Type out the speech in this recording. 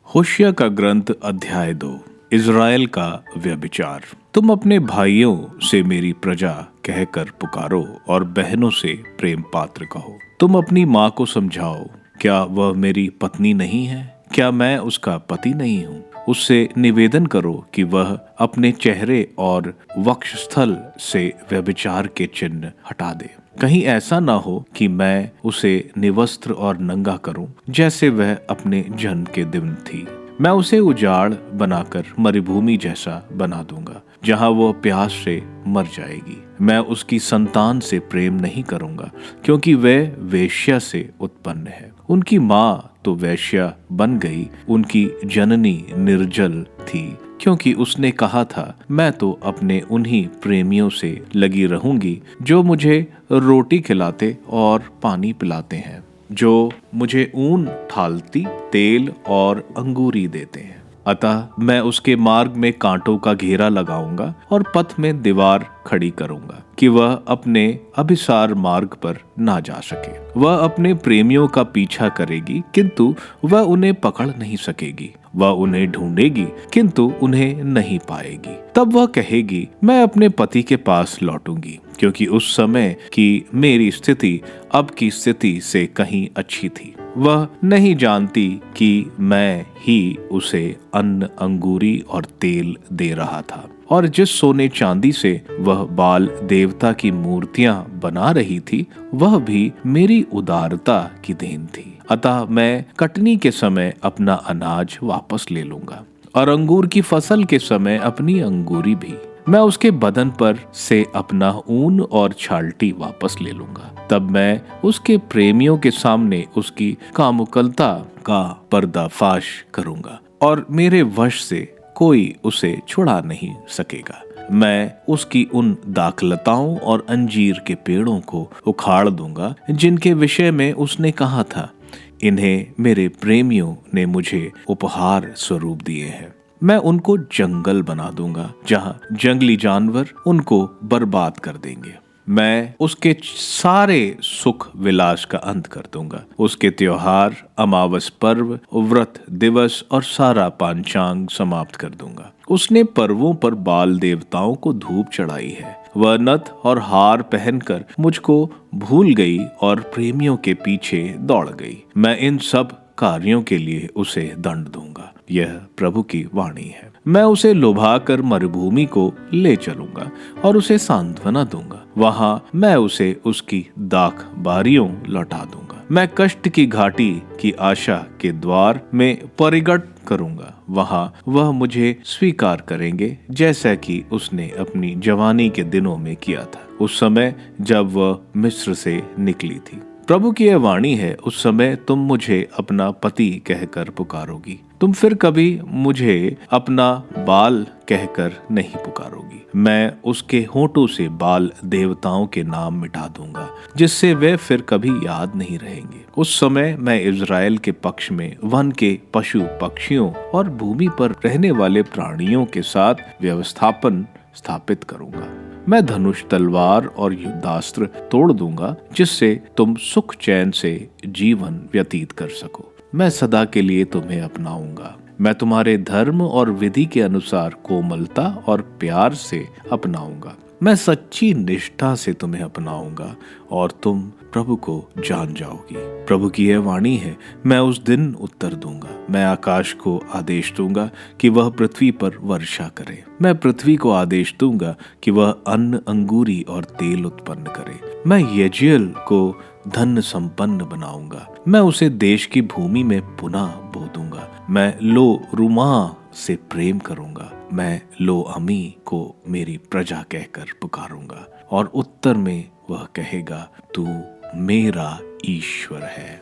होशिया का ग्रंथ अध्याय 2। इज़राइल का व्यभिचार। तुम अपने भाइयों से मेरी प्रजा कहकर पुकारो और बहनों से प्रेम पात्र कहो। तुम अपनी माँ को समझाओ, क्या वह मेरी पत्नी नहीं है? क्या मैं उसका पति नहीं हूँ? उससे निवेदन करो कि वह अपने चेहरे और वक्षस्थल से व्यभिचार के चिन्ह हटा दे। कहीं ऐसा ना हो कि मैं उसे निवस्त्र और नंगा करूं, जैसे वह अपने जन्म के दिन थी। मैं उसे उजाड़ बनाकर मरुभूमि जैसा बना दूंगा, जहां वो प्यास से मर जाएगी। मैं उसकी संतान से प्रेम नहीं करूंगा, क्योंकि वह वेश्या से उत्पन्न है। उनकी माँ तो वेश्या बन गई, उनकी जननी निर्जल थी, क्योंकि उसने कहा था, मैं तो अपने उन्हीं प्रेमियों से लगी रहूंगी जो मुझे रोटी खिलाते और पानी पिलाते हैं, जो मुझे ऊन ठालती, तेल और अंगूरी देते हैं। अतः मैं उसके मार्ग में कांटों का घेरा लगाऊंगा और पथ में दीवार खड़ी करूंगा, कि वह अपने अभिसार मार्ग पर ना जा सके। वह अपने प्रेमियों का पीछा करेगी, किंतु वह उन्हें पकड़ नहीं सकेगी। वह उन्हें ढूंढेगी, किंतु उन्हें नहीं पाएगी। तब वह कहेगी, मैं अपने पति के पास लौटूंगी, क्योंकि उस समय की मेरी स्थिति अब की स्थिति से कहीं अच्छी थी। वह नहीं जानती कि मैं ही उसे अन्न, अंगूरी और तेल दे रहा था, और जिस सोने चांदी से वह बाल देवता की मूर्तियां बना रही थी, वह भी मेरी उदारता की देन थी। अतः मैं कटनी के समय अपना अनाज वापस ले लूंगा, और अंगूर की फसल के समय अपनी अंगूरी भी। मैं उसके बदन पर से अपना ऊन और छाल्टी वापस ले लूंगा। तब मैं उसके प्रेमियों के सामने उसकी कामुकलता का पर्दाफाश करूंगा, और मेरे वश से कोई उसे छुड़ा नहीं सकेगा। मैं उसकी उन दाखलताओं और अंजीर के पेड़ों को उखाड़ दूंगा, जिनके विषय में उसने कहा था, इन्हें मेरे प्रेमियों ने मुझे उपहार स्वरूप दिए हैं। मैं उनको जंगल बना दूंगा, जहां जंगली जानवर उनको बर्बाद कर देंगे। मैं उसके सारे सुख विलास का अंत कर दूंगा। उसके त्योहार, अमावस पर्व, व्रत दिवस और सारा पांचांग समाप्त कर दूंगा। उसने पर्वों पर बाल देवताओं को धूप चढ़ाई है। वह नथ और हार पहनकर मुझको भूल गई और प्रेमियों के पीछे दौड़ गई। मैं इन सब कार्यों के लिए उसे दंड दूंगा। यह प्रभु की वाणी है। मैं उसे लुभाकर मरुभूमि को ले चलूंगा और उसे सांत्वना दूंगा। वहां मैं उसे उसकी दाख बारियों लौटा दूंगा। मैं कष्ट की घाटी की आशा के द्वार में परिगट करूंगा। वहां वह मुझे स्वीकार करेंगे, जैसा कि उसने अपनी जवानी के दिनों में किया था, उस समय जब वह मिस्र से निकली थी। प्रभु की यह वाणी है, उस समय तुम मुझे अपना पति कहकर पुकारोगी। तुम फिर कभी मुझे अपना बाल कहकर नहीं पुकारोगी। मैं उसके होठों से बाल देवताओं के नाम मिटा दूंगा, जिससे वे फिर कभी याद नहीं रहेंगे। उस समय मैं इज़राइल के पक्ष में वन के पशु पक्षियों और भूमि पर रहने वाले प्राणियों के साथ व्यवस्थापन स्थापित करूंगा। मैं धनुष, तलवार और युद्धास्त्र तोड़ दूंगा, जिससे तुम सुख चैन से जीवन व्यतीत कर सको। मैं सदा के लिए तुम्हें अपनाऊंगा। मैं तुम्हारे धर्म और विधि के अनुसार कोमलता और प्यार से अपनाऊंगा। मैं सच्ची निष्ठा से तुम्हें अपनाऊंगा और तुम प्रभु को जान जाओगी। प्रभु की यह वाणी है, मैं उस दिन उत्तर दूंगा। मैं आकाश को आदेश दूंगा कि वह पृथ्वी पर वर्षा करे। मैं पृथ्वी को आदेश दूंगा कि वह अन्न, अंगूरी और तेल उत्पन्न करे। मैं यजेल को धन संपन्न बनाऊंगा। मैं उसे देश की भूमि में पुनः बो दूंगा। मैं लो रुमा से प्रेम करूंगा। मैं लो अमी को मेरी प्रजा कहकर पुकारूंगा, और उत्तर में वह कहेगा, तू मेरा ईश्वर है।